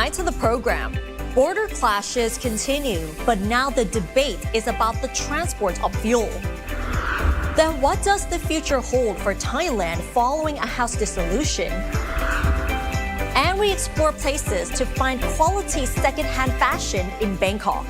Tonight to the program, border clashes continue, but now the debate is about the transport of fuel. Then what does the future hold for Thailand following a house dissolution? And we explore places to find quality second-hand fashion in Bangkok.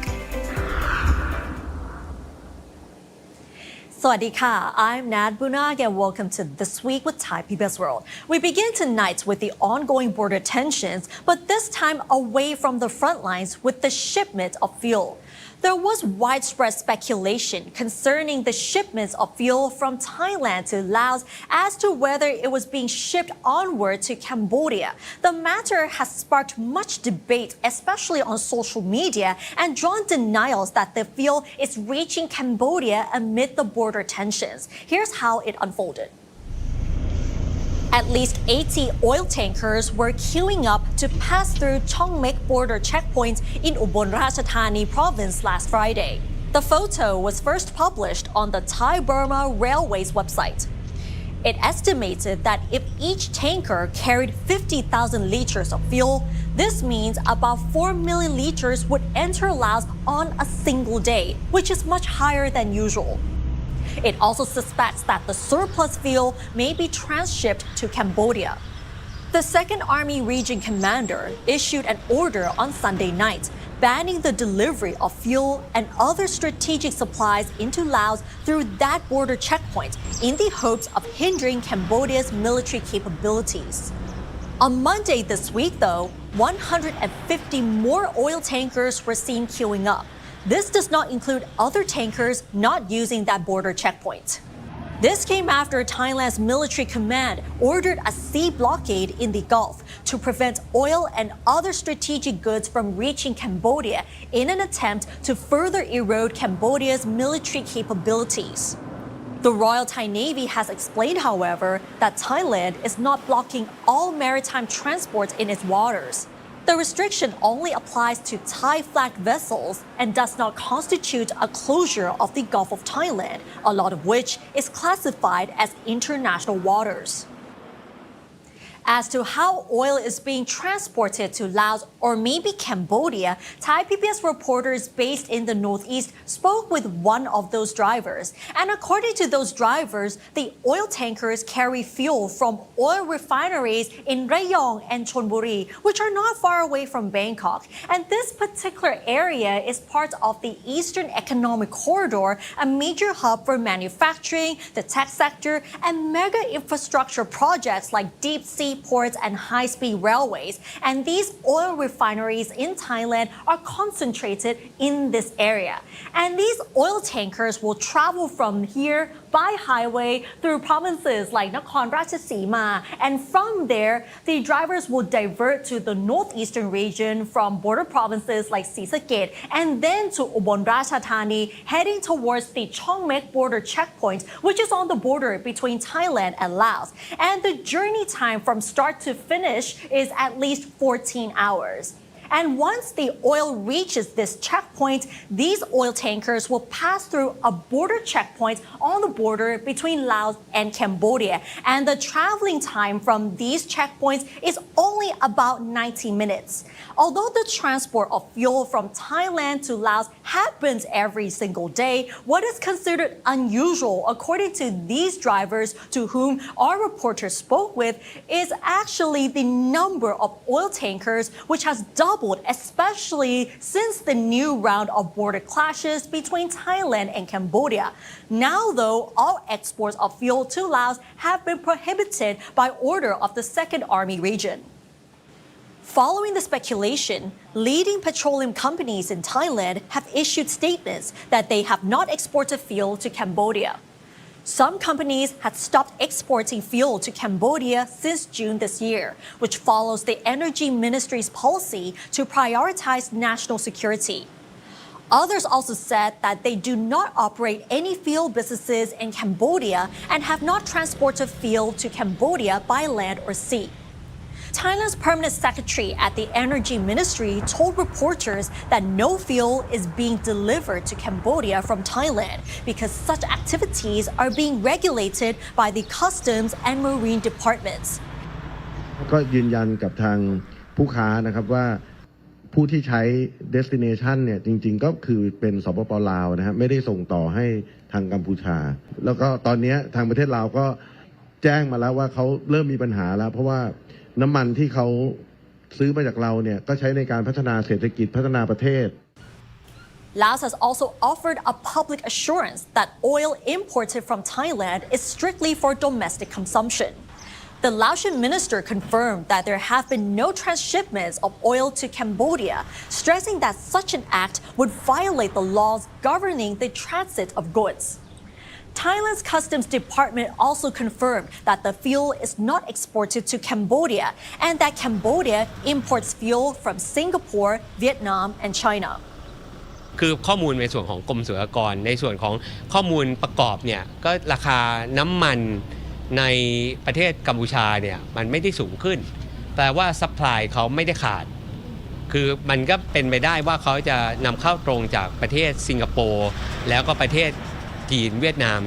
Sawadee-ka, I'm Nad Bunag and welcome to This Week with Thai PBS World. We begin tonight with the ongoing border tensions, but this time away from the front lines with the shipment of fuel. There was widespread speculation concerning the shipments of fuel from Thailand to Laos as to whether it was being shipped onward to Cambodia. The matter has sparked much debate, especially on social media, and drawn denials that the fuel is reaching Cambodia amid the border tensions. Here's how it unfolded. At least 80 oil tankers were queuing up to pass through Chong Mek border checkpoints in Ubon Ratchathani province last Friday. The photo was first published on the Thai-Burma Railways website. It estimated that if each tanker carried 50,000 liters of fuel, this means about 4 million liters would enter Laos on a single day, which is much higher than usual. It also suspects that the surplus fuel may be transshipped to Cambodia. The 2nd Army Region Commander issued an order on Sunday night banning the delivery of fuel and other strategic supplies into Laos through that border checkpoint in the hopes of hindering Cambodia's military capabilities. On Monday this week, though, 150 more oil tankers were seen queuing up. This does not include other tankers not using that border checkpoint. This came after Thailand's military command ordered a sea blockade in the Gulf to prevent oil and other strategic goods from reaching Cambodia in an attempt to further erode Cambodia's military capabilities. The Royal Thai Navy has explained, however, that Thailand is not blocking all maritime transport in its waters. The restriction only applies to Thai-flagged vessels and does not constitute a closure of the Gulf of Thailand, a lot of which is classified as international waters. As to how oil is being transported to Laos or maybe Cambodia, Thai PBS reporters based in the Northeast spoke with one of those drivers. And according to those drivers, the oil tankers carry fuel from oil refineries in Rayong and Chonburi, which are not far away from Bangkok. And this particular area is part of the Eastern Economic Corridor, a major hub for manufacturing, the tech sector, and mega infrastructure projects like deep sea ports and high-speed railways. And these oil refineries in Thailand are concentrated in this area. And these oil tankers will travel from here by highway through provinces like Nakhon Ratchasima. And from there, the drivers will divert to the northeastern region from border provinces like Sisaket and then to Ubon Ratchathani, heading towards the Chong Mek border checkpoint, which is on the border between Thailand and Laos. And the journey time from start to finish is at least 14 hours. And once the oil reaches this checkpoint, these oil tankers will pass through a border checkpoint on the border between Laos and Cambodia. And the traveling time from these checkpoints is only about 90 minutes. Although the transport of fuel from Thailand to Laos happens every single day, what is considered unusual, according to these drivers to whom our reporter spoke with, is actually the number of oil tankers, which has doubled, especially since the new round of border clashes between Thailand and Cambodia. Now, though, all exports of fuel to Laos have been prohibited by order of the 2nd Army Region. Following the speculation, leading petroleum companies in Thailand have issued statements that they have not exported fuel to Cambodia. Some companies had stopped exporting fuel to Cambodia since June this year, which follows the Energy Ministry's policy to prioritize national security. Others also said that they do not operate any fuel businesses in Cambodia and have not transported fuel to Cambodia by land or sea. Thailand's permanent secretary at the Energy Ministry told reporters that no fuel is being delivered to Cambodia from Thailand because such activities are being regulated by the Customs and Marine Departments. ก็ยืนยันกับทางผู้ค้านะครับว่า ผู้ที่ใช้ destination เนี่ยจริงๆก็คือเป็นสปป.ลาวนะฮะไม่ได้ส่งต่อให้ทางกัมพูชาแล้วก็ตอนนี้ทางประเทศลาวก็แจ้งมาแล้วว่าเขาเริ่มมีปัญหาแล้วเพราะว่าน้ำมันที่เขาซื้อมาจากเราเนี่ยก็ใช้ในการพัฒนาเศรษฐกิจพัฒนาประเทศLaos has also offered a public assurance that oil imported from Thailand is strictly for domestic consumption. The Laotian minister confirmed that there have been no transshipments of oil to Cambodia, stressing that such an act would violate the laws governing the transit of goods. Thailand's Customs Department also confirmed that the fuel is not exported to Cambodia and that Cambodia imports fuel from Singapore, Vietnam, and China. คือข้อมูลในส่วนของกรมศุลกากรในส่วนของข้อมูลประกอบเนี่ยก็ราคาน้ำมันในประเทศกัมพูชาเนี่ยมันไม่ได้สูงขึ้นแปลว่าซัพพลายเขาไม่ได้ขาดคือมันก็เป็นไปได้ว่าเขาจะนำเข้าตรงจากประเทศสิงคโปร์แล้วก็ประเทศจีนเวียดนาม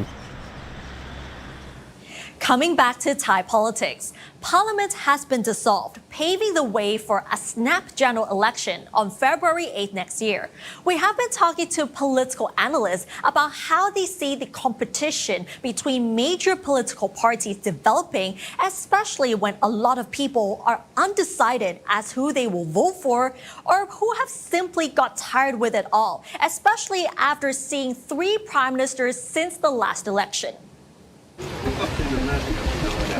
Coming back to Thai politics, Parliament has been dissolved, paving the way for a snap general election on February 8 next year. We have been talking to political analysts about how they see the competition between major political parties developing, especially when a lot of people are undecided as who they will vote for or who have simply got tired with it all, especially after seeing 3 prime ministers since the last election.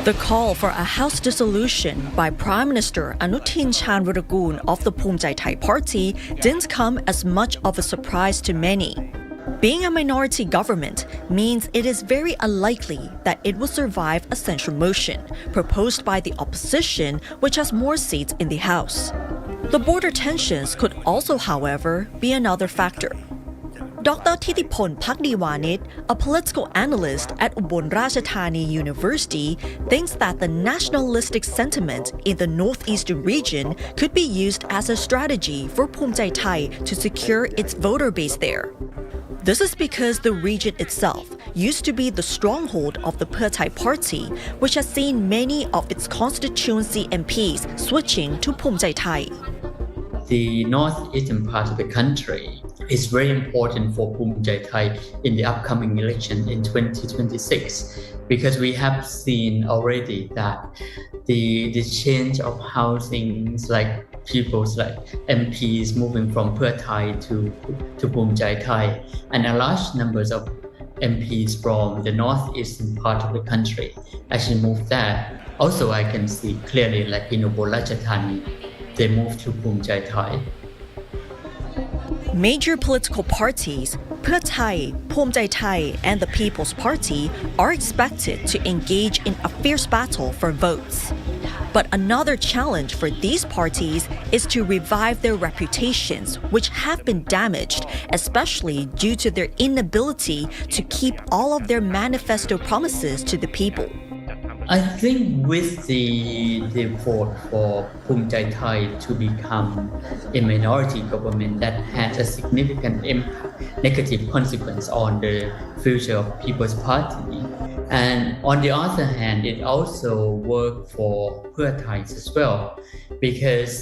The call for a House dissolution by Prime Minister Anutin Chanvirakul of the Phumjai Thai Party didn't come as much of a surprise to many. Being a minority government means it is very unlikely that it will survive a censure motion proposed by the opposition, which has more seats in the House. The border tensions could also, however, be another factor. Dr. Thitipon Pakdiwanit, a political analyst at Ubon Ratchathani University, thinks that the nationalistic sentiment in the northeastern region could be used as a strategy for Phumjai Thai to secure its voter base there. This is because the region itself used to be the stronghold of the Pheu Thai Party, which has seen many of its constituency MPs switching to Phumjai Thai. The northeastern part of the country is very important for Phumjai Thai in the upcoming election in 2026 because we have seen already that the change of housings, like people's like MPs moving from Pheu Thai to Phumjai Thai, and a large numbers of MPs from the northeastern part of the country actually moved there. Also, I can see clearly like in Ubon Ratchathani, they moved to Phumjai Thai. Major political parties, Pheu Thai, Phumjai Thai, and the People's Party are expected to engage in a fierce battle for votes. But another challenge for these parties is to revive their reputations, which have been damaged, especially due to their inability to keep all of their manifesto promises to the people. I think with the vote for Phumjai Thai to become a minority government that has a significant impact, negative consequence on the future of People's Party. And on the other hand, it also worked for Pheu Thai as well, because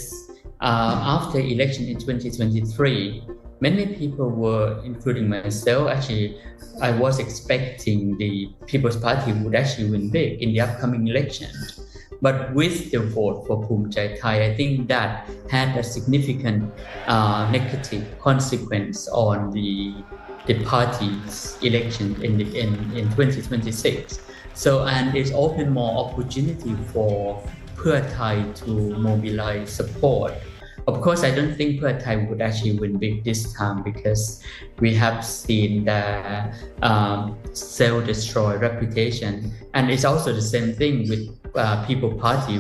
after election in 2023, many people were, including myself, actually, I was expecting the People's Party would actually win big in the upcoming election. But with the vote for Phumjai Thai, I think that had a significant negative consequence on the party's election in 2026. So, and it's opened more opportunity for Pheu Thai to mobilize support. Of course, I don't think Pheu Thai would actually win big this time because we have seen the self-destroy reputation. And it's also the same thing with People's Party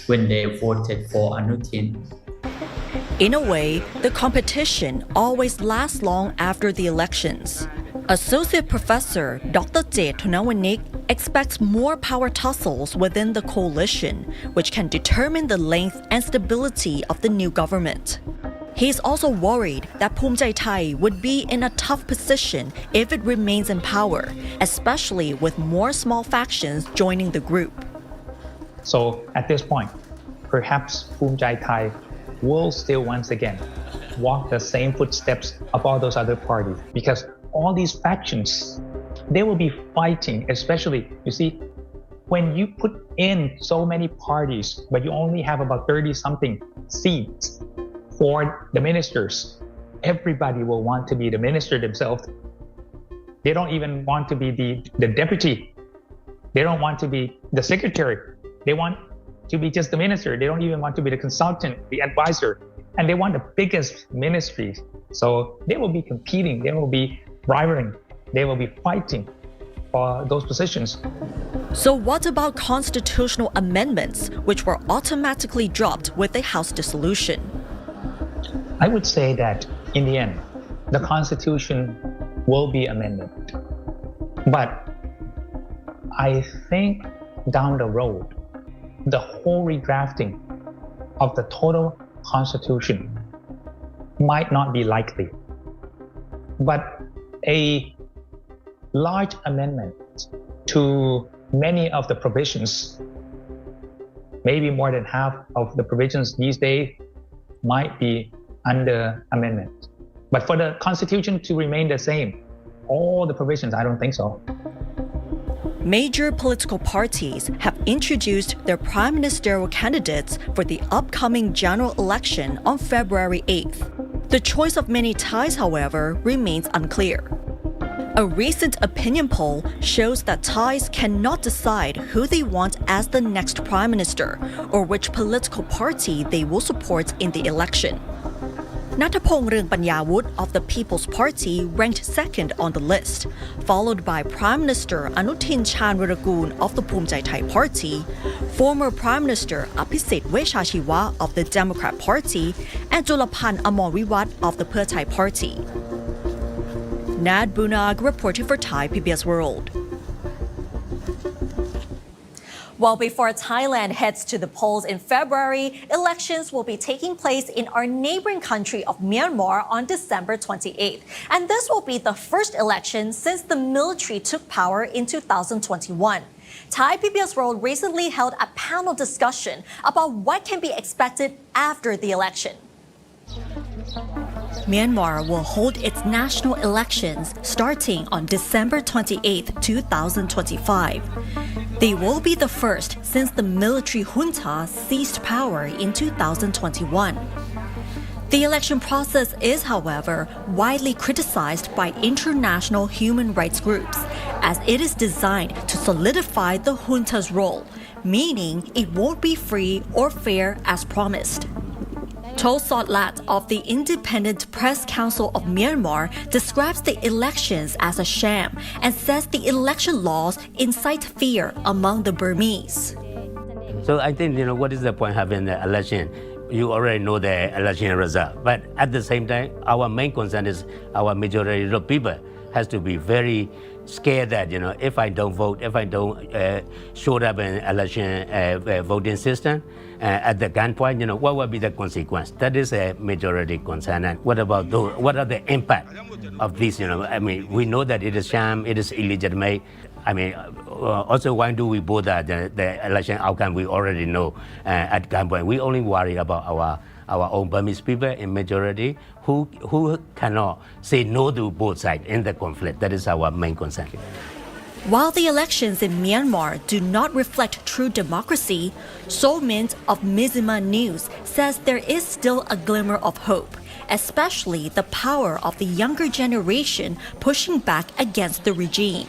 when they voted for Anutin. In a way, the competition always lasts long after the elections. Associate Professor Dr. Jet Thunawanik expects more power tussles within the coalition, which can determine the length and stability of the new government. He is also worried that Phumjai Thai would be in a tough position if it remains in power, especially with more small factions joining the group. So at this point, perhaps Phumjai Thai will still once again walk the same footsteps of all those other parties, because all these factions, they will be fighting, especially, you see, when you put in so many parties, but you only have about 30-something seats for the ministers, everybody will want to be the minister themselves. They don't even want to be the deputy. They don't want to be the secretary. They want to be just the minister. They don't even want to be the consultant, the advisor. And they want the biggest ministries. So they will be competing. They will be rivaling. They will be fighting for those positions. So what about constitutional amendments, which were automatically dropped with the House dissolution? I would say that in the end, the Constitution will be amended. But I think down the road, the whole redrafting of the total Constitution might not be likely. But a large amendment to many of the provisions, maybe more than half of the provisions these days, might be under amendment. But for the Constitution to remain the same, all the provisions, I don't think so. Major political parties have introduced their prime ministerial candidates for the upcoming general election on February 8th. The choice of many Thais, however, remains unclear. A recent opinion poll shows that Thais cannot decide who they want as the next prime minister or which political party they will support in the election. Nathapong Rinpanyawut of the People's Party ranked second on the list, followed by Prime Minister Anutin Chanvirakul of the Phumjai Thai Party, former Prime Minister Aphisit Veshashiwa of the Democrat Party, and Jolapan Amorwiwat of the Pheu Thai Party. Nad Bunag reporting for Thai PBS World. Well, before Thailand heads to the polls in February, elections will be taking place in our neighboring country of Myanmar on December 28th. And this will be the first election since the military took power in 2021. Thai PBS World recently held a panel discussion about what can be expected after the election. Myanmar will hold its national elections starting on December 28, 2025. They will be the first since the military junta seized power in 2021. The election process is, however, widely criticized by international human rights groups, as it is designed to solidify the junta's role, meaning it won't be free or fair as promised. Tho Sotlat of the Independent Press Council of Myanmar describes the elections as a sham and says the election laws incite fear among the Burmese. So I think, what is the point having the election? You already know the election result. But at the same time, our main concern is our majority of people has to be very scared that, if I don't vote, if I don't show up in election voting system, at the gunpoint, what will be the consequence? That is a majority concern. And what about what are the impact of this? We know that it is sham, it is illegitimate. Also, why do we vote that the election outcome we already know at gunpoint? We only worry about our own Burmese people in majority who cannot say no to both sides in the conflict. That is our main concern. While the elections in Myanmar do not reflect true democracy, So Mint of Mizima News says there is still a glimmer of hope, especially the power of the younger generation pushing back against the regime.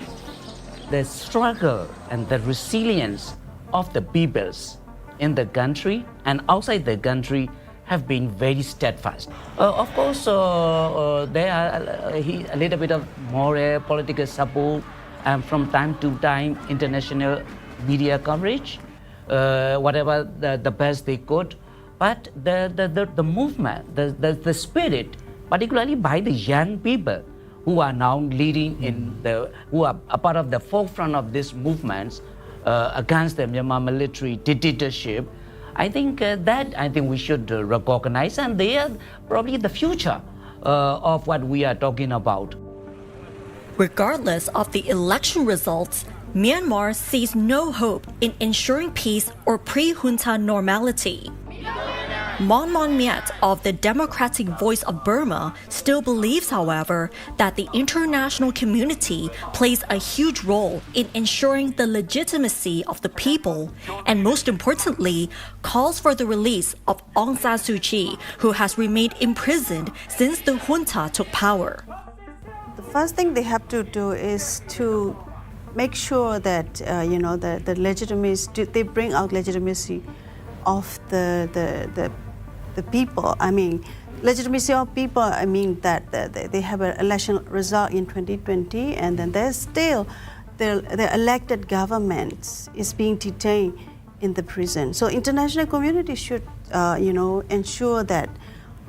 The struggle and the resilience of the peoples in the country and outside the country have been very steadfast. Of course, there are a little bit of more political support and from time to time international media coverage, whatever the best they could. But the movement, the spirit, particularly by the young people who are now leading who are a part of the forefront of these movements against the Myanmar military dictatorship, I think we should recognize, and they are probably the future of what we are talking about. Regardless of the election results, Myanmar sees no hope in ensuring peace or pre-junta normality. Mon Myat of the Democratic Voice of Burma still believes, however, that the international community plays a huge role in ensuring the legitimacy of the people, and most importantly, calls for the release of Aung San Suu Kyi, who has remained imprisoned since the junta took power. The first thing they have to do is to make sure that the legitimacy, they bring out legitimacy of the people. I mean, legitimacy of people, I mean that they have an election result in 2020, and then there's still the elected government is being detained in the prison. So international community should, ensure that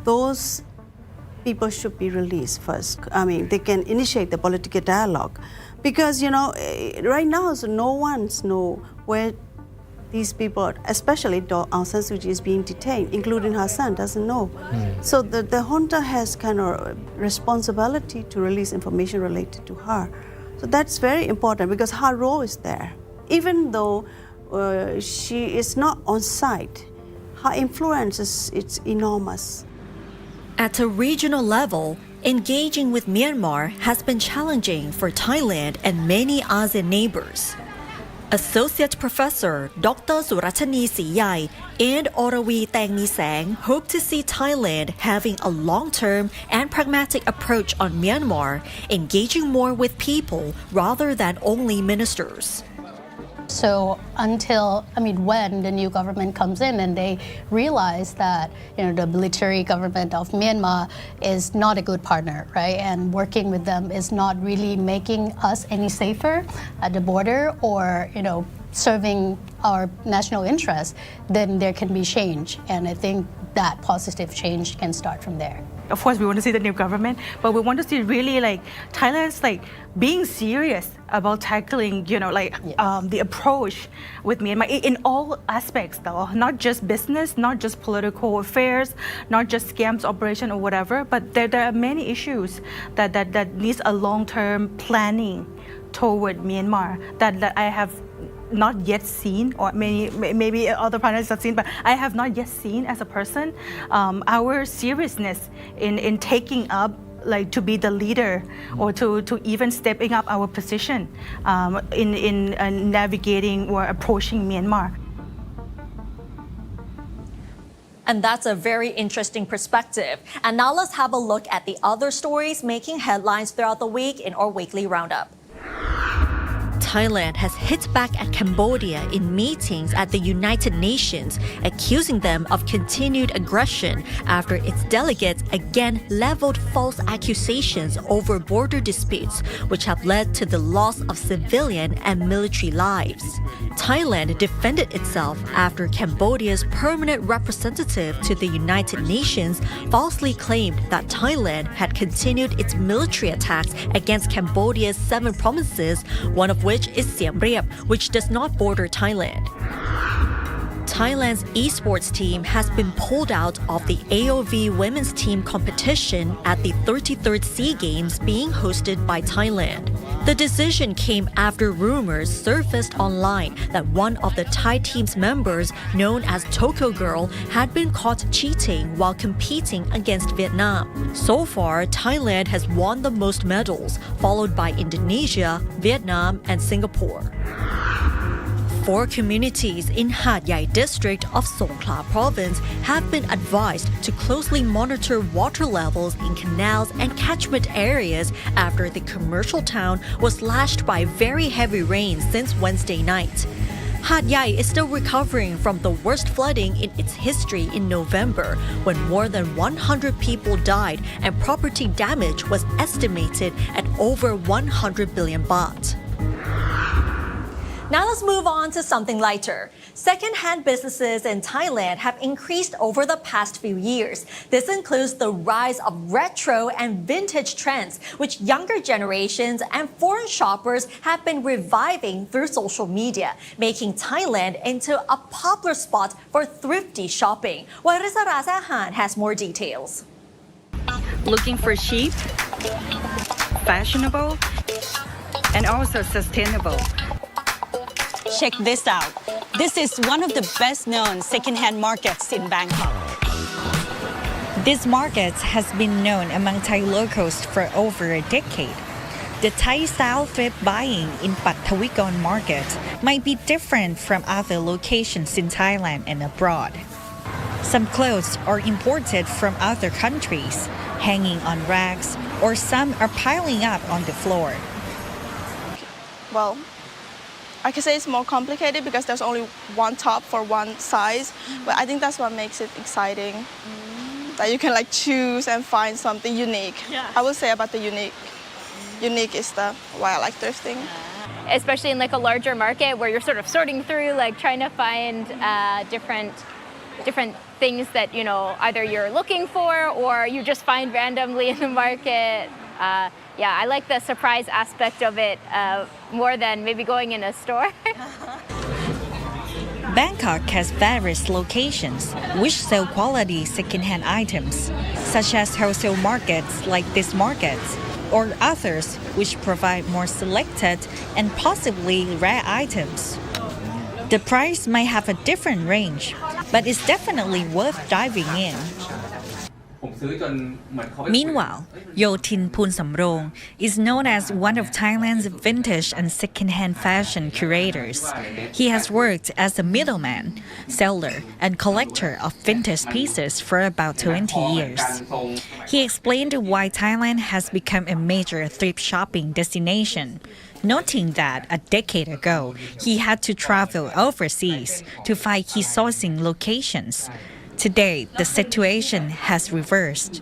those people should be released first. I mean, they can initiate the political dialogue, because right now, so no one knows where these people, especially Aung San Suu Kyi, is being detained, including her son, doesn't know. So the junta has kind of responsibility to release information related to her. So that's very important because her role is there. Even though she is not on site, her influence is enormous. At a regional level, engaging with Myanmar has been challenging for Thailand and many ASEAN neighbors. Associate Professor Dr. Suratani Siyai and Orawi Tangni Sang hope to see Thailand having a long-term and pragmatic approach on Myanmar, engaging more with people rather than only ministers. So when the new government comes in and they realize that the military government of Myanmar is not a good partner, right? And working with them is not really making us any safer at the border or serving our national interests, then there can be change. And I think that positive change can start from there. Of course, we want to see the new government, but we want to see really Thailand's being serious about tackling, the approach with Myanmar in all aspects, though, not just business, not just political affairs, not just scams operation or whatever, but there are many issues that needs a long-term planning toward Myanmar that I have not yet seen, or maybe other partners have seen, but I have not yet seen as a person our seriousness in taking up to be the leader or to even stepping up our position in navigating or approaching Myanmar. And that's a very interesting perspective. And now let's have a look at the other stories making headlines throughout the week in our weekly roundup. Thailand has hit back at Cambodia in meetings at the United Nations, accusing them of continued aggression after its delegates again leveled false accusations over border disputes, which have led to the loss of civilian and military lives. Thailand defended itself after Cambodia's permanent representative to the United Nations falsely claimed that Thailand had continued its military attacks against Cambodia's 7 provinces, one of which is Siem Reap, which does not border Thailand. Thailand's esports team has been pulled out of the AOV women's team competition at the 33rd SEA Games being hosted by Thailand. The decision came after rumors surfaced online that one of the Thai team's members, known as Tokyo Girl, had been caught cheating while competing against Vietnam. So far, Thailand has won the most medals, followed by Indonesia, Vietnam, and Singapore. 4 communities in Hat Yai district of Songkhla province have been advised to closely monitor water levels in canals and catchment areas after the commercial town was lashed by very heavy rain since Wednesday night. Hat Yai is still recovering from the worst flooding in its history in November, when more than 100 people died and property damage was estimated at over 100 billion baht. Now let's move on to something lighter. Second-hand businesses in Thailand have increased over the past few years. This includes the rise of retro and vintage trends, which younger generations and foreign shoppers have been reviving through social media, making Thailand into a popular spot for thrifty shopping. Warisa Razahan has more details. Looking for cheap, fashionable, and also sustainable. Check this out. This is one of the best-known second-hand markets in Bangkok. This market has been known among Thai locals for over a decade. The Thai-style thrift buying in Pattawikorn market might be different from other locations in Thailand and abroad. Some clothes are imported from other countries, hanging on racks, or some are piling up on the floor. Well, I can say it's more complicated because there's only one top for one size, but I think that's what makes it exciting. That you can like choose and find something unique. I would say about the unique is the why I like thrifting. Especially in like a larger market where you're sort of sorting through, like trying to find different things that, you know, either you're looking for or you just find randomly in the market. Yeah, I like the surprise aspect of it more than maybe going in a store. Bangkok has various locations which sell quality second-hand items, such as wholesale markets like this market, or others which provide more selected and possibly rare items. The price might have a different range, but it's definitely worth diving in. Meanwhile, Yotin Punsamrong is known as one of Thailand's vintage and second-hand fashion curators. He has worked as a middleman, seller, and collector of vintage pieces for about 20 years. He explained why Thailand has become a major thrift shopping destination, noting that a decade ago, he had to travel overseas to find key sourcing locations. Today, the situation has reversed.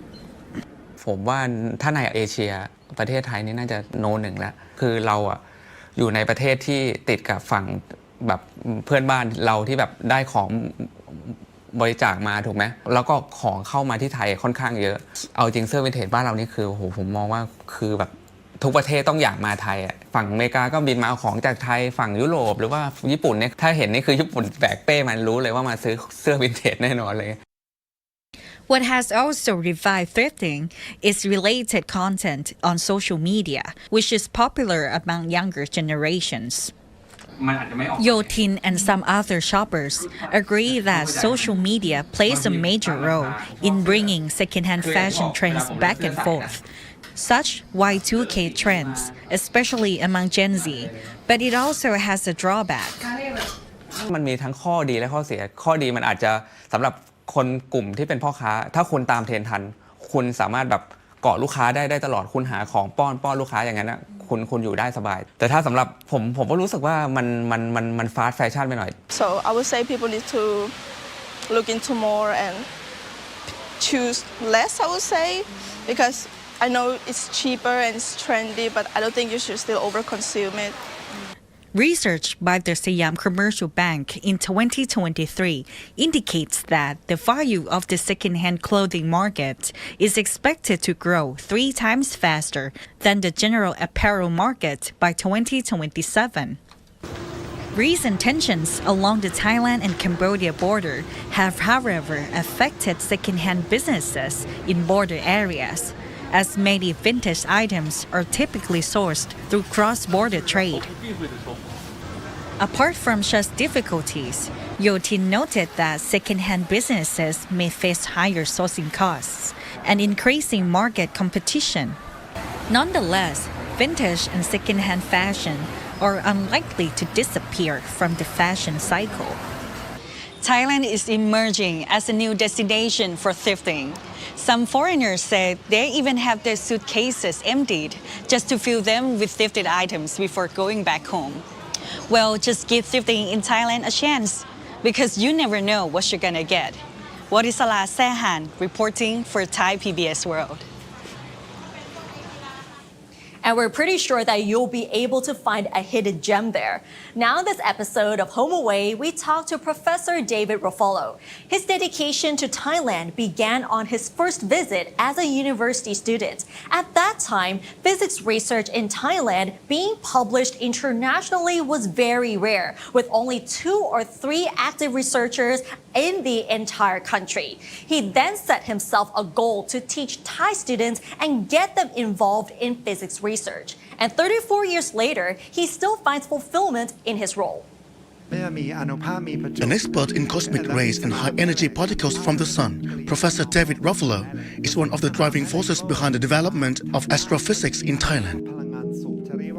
ผมว่าถ้าในเอเชียประเทศไทยนี่น่าจะโนหนึ่งแล้วคือเราอ่ะอยู่ในประเทศที่ติดกับฝั่งแบบเพื่อนบ้านเราที่แบบได้ของบริจาคมาถูกไหมแล้วก็ของเข้ามาที่ไทยค่อนข้างเยอะเอาจริงเสื้อวินเทจบ้านเรานี่คือโหผมมองว่าคือแบบทุกประเทศต้องอยากมาไทยอ่ะฝั่งอเมริกาก็บินมาเอาของจากไทยฝั่งยุโรปหรือว่าญี่ปุ่นเนี่ยถ้าเห็นนี่คือญี่ปุ่นแบกเป้มันรู้เลยว่ามาซื้อเสื้อวินเทจแน่นอนเลย What has also revived thrifting is related content on social media, which is popular among younger generations. Yotin and some other shoppers agree that social media plays a major role in bringing second-hand fashion trends back and forth. Such Y2K trends, especially among Gen Z, but it also has a drawback. มันมีทั้งข้อดีและข้อเสียข้อดีมันอาจจะสำหรับคนกลุ่มที่เป็นพ่อค้าถ้าคุณตามเทรนทันคุณสามารถแบบเกาะลูกค้าได้ตลอดคุณหาของป้อนลูกค้าอย่างนั้นนะคุณอยู่ได้สบายแต่ถ้าสำหรับผมก็รู้สึกว่ามันฟาสต์แฟชั่นไปหน่อย So I would say people need to look into more and choose less I would say because I know it's cheaper and it's trendy but I don't think you should still overconsume it. Research by the Siam Commercial Bank in 2023 indicates that the value of the second-hand clothing market is expected to grow 3 times faster than the general apparel market by 2027. Recent tensions along the Thailand and Cambodia border have, however, affected second-hand businesses in border areas, as many vintage items are typically sourced through cross-border trade. Apart from such difficulties, Yotin noted that second-hand businesses may face higher sourcing costs and increasing market competition. Nonetheless, vintage and second-hand fashion are unlikely to disappear from the fashion cycle. Thailand is emerging as a new destination for thrifting. Some foreigners say they even have their suitcases emptied just to fill them with thrifted items before going back home. Well, just give thrifting in Thailand a chance because you never know what you're gonna get. Warisala Sehan reporting for Thai PBS World. And we're pretty sure that you'll be able to find a hidden gem there. Now in this episode of Home Away, we talked to Professor David Ruffalo. His dedication to Thailand began on his first visit as a university student. At that time, physics research in Thailand being published internationally was very rare, with only 2 or 3 active researchers in the entire country. He then set himself a goal to teach Thai students and get them involved in physics research. And 34 years later, he still finds fulfillment in his role. An expert in cosmic rays and high-energy particles from the sun, Professor David Ruffalo is one of the driving forces behind the development of astrophysics in Thailand.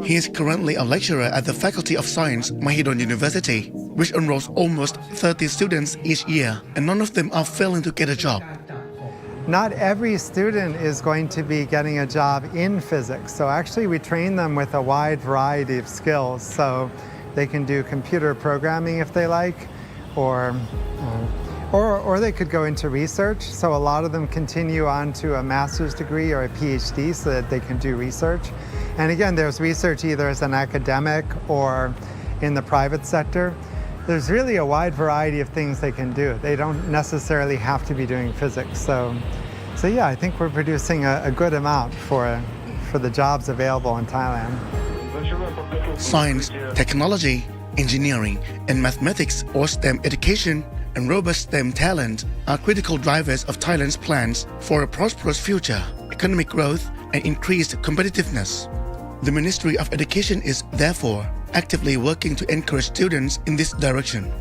He is currently a lecturer at the Faculty of Science, Mahidol University, which enrolls almost 30 students each year, and none of them are failing to get a job. Not every student is going to be getting a job in physics. So actually we train them with a wide variety of skills. So they can do computer programming if they like, or they could go into research. So a lot of them continue on to a master's degree or a PhD so that they can do research. And again, there's research either as an academic or in the private sector. There's really a wide variety of things they can do. They don't necessarily have to be doing physics. So yeah, I think we're producing a good amount for the jobs available in Thailand. Science, technology, engineering, and mathematics or STEM education and robust STEM talent are critical drivers of Thailand's plans for a prosperous future, economic growth, and increased competitiveness. The Ministry of Education is, therefore, actively working to encourage students in this direction.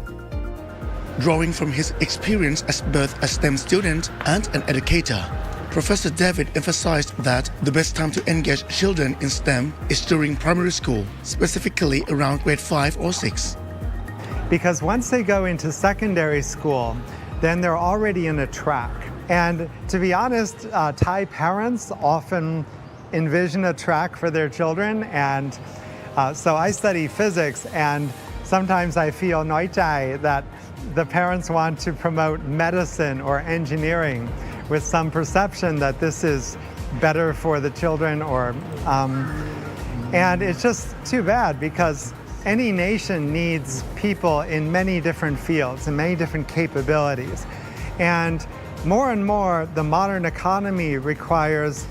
Drawing from his experience as both a STEM student and an educator, Professor David emphasized that the best time to engage children in STEM is during primary school, specifically around grade 5 or 6. Because once they go into secondary school, then they're already in a track. And to be honest, Thai parents often envision a track for their children. And so I study physics, and sometimes I feel nói chai that the parents want to promote medicine or engineering with some perception that this is better for the children, and it's just too bad because any nation needs people in many different fields and many different capabilities. And more, the modern economy requires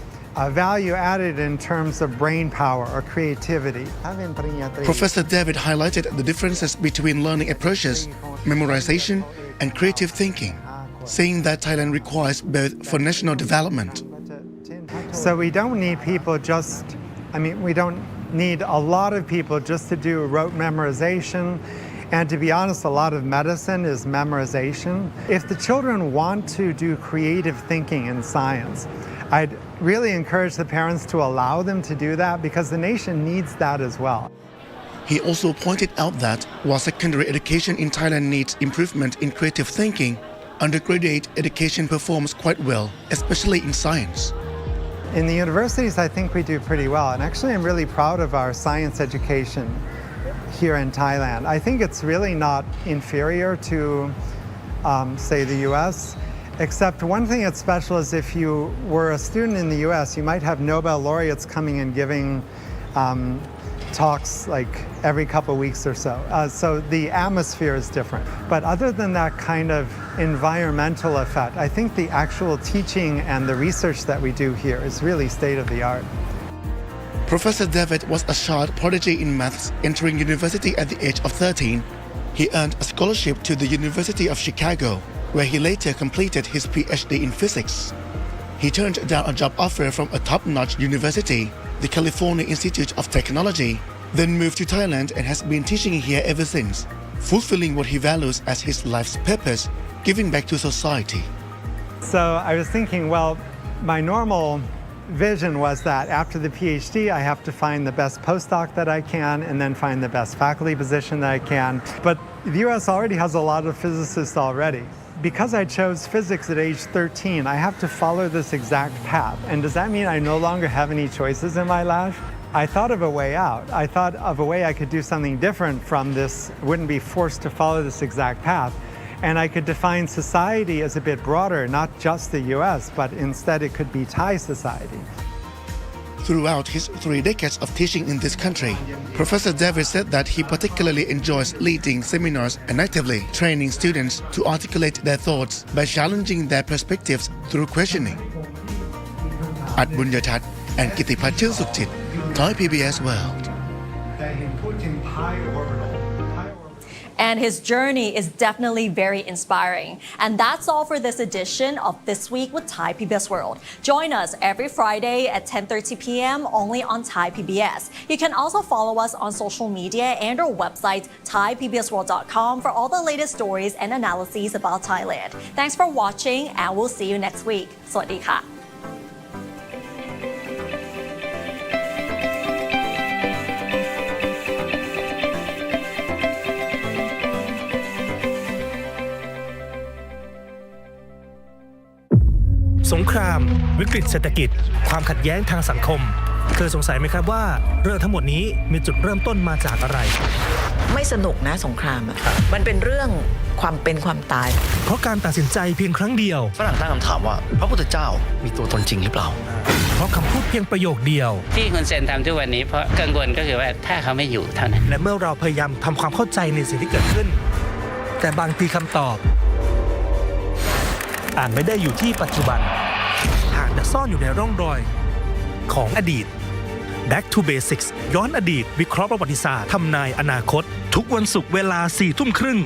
value added in terms of brain power or creativity. Professor David highlighted the differences between learning approaches, memorization, and creative thinking, saying that Thailand requires both for national development. So we don't need people we don't need a lot of people just to do rote memorization. And to be honest, a lot of medicine is memorization. If the children want to do creative thinking in science, I'd really encourage the parents to allow them to do that because the nation needs that as well. He also pointed out that while secondary education in Thailand needs improvement in creative thinking, undergraduate education performs quite well, especially in science. In the universities, I think we do pretty well. And actually, I'm really proud of our science education here in Thailand. I think it's really not inferior to, say, the US. Except one thing that's special is if you were a student in the US, you might have Nobel laureates coming and giving talks like every couple weeks or so. So the atmosphere is different. But other than that kind of environmental effect, I think the actual teaching and the research that we do here is really state of the art. Professor David was a child prodigy in maths, entering university at the age of 13. He earned a scholarship to the University of Chicago, where he later completed his PhD in physics. He turned down a job offer from a top-notch university, the California Institute of Technology, then moved to Thailand and has been teaching here ever since, fulfilling what he values as his life's purpose, giving back to society. So I was thinking, well, my normal vision was that after the PhD, I have to find the best postdoc that I can and then find the best faculty position that I can. But the US already has a lot of physicists already. Because I chose physics at age 13, I have to follow this exact path. And does that mean I no longer have any choices in my life? I thought of a way out. I thought of a way I could do something different from this, wouldn't be forced to follow this exact path. And I could define society as a bit broader, not just the US, but instead it could be Thai society. Throughout his 3 decades of teaching in this country, Professor David said that he particularly enjoys leading seminars and actively training students to articulate their thoughts by challenging their perspectives through questioning. At Bunyathat and Kitipat Chilsukchit, Thai PBS World. And his journey is definitely very inspiring. And that's all for this edition of This Week with Thai PBS World. Join us every Friday at 10:30 p.m. only on Thai PBS. You can also follow us on social media and our website, thaipbsworld.com, for all the latest stories and analyses about Thailand. Thanks for watching, and we'll see you next week. สวัสดีค่ะสงครามวิกฤตเศรษฐกิจความขัดแย้งทางสังคมเคยสงสัยไหมครับว่าเรื่องทั้งหมดนี้มีจุดเริ่มต้นมาจากอะไรไม่สนุกนะสงครามอ่ะมันเป็นเรื่องความเป็นความตายเพราะการตัดสินใจเพียงครั้งเดียวฝรั่งตั้งคำถามว่าพระพุทธเจ้ามีตัวตนจริงหรือเปล่าเพราะคำพูดเพียงประโยคเดียวที่คุณเซนทำทุกวันนี้เพราะกังวลก็คือว่าถ้าเขาไม่อยู่เท่านั้นและเมื่อเราพยายามทำความเข้าใจในสิ่งที่เกิดขึ้นแต่บางทีคำตอบอาจไม่ได้อยู่ที่ปัจจุบันหากแต่ซ่อนอยู่ในร่องรอยของอดีต Back to Basics ย้อนอดีตวิเคราะห์ประวัติศาสตร์ทำนายอนาคตทุกวันศุกร์เวลา 4 ทุ่มครึ่ง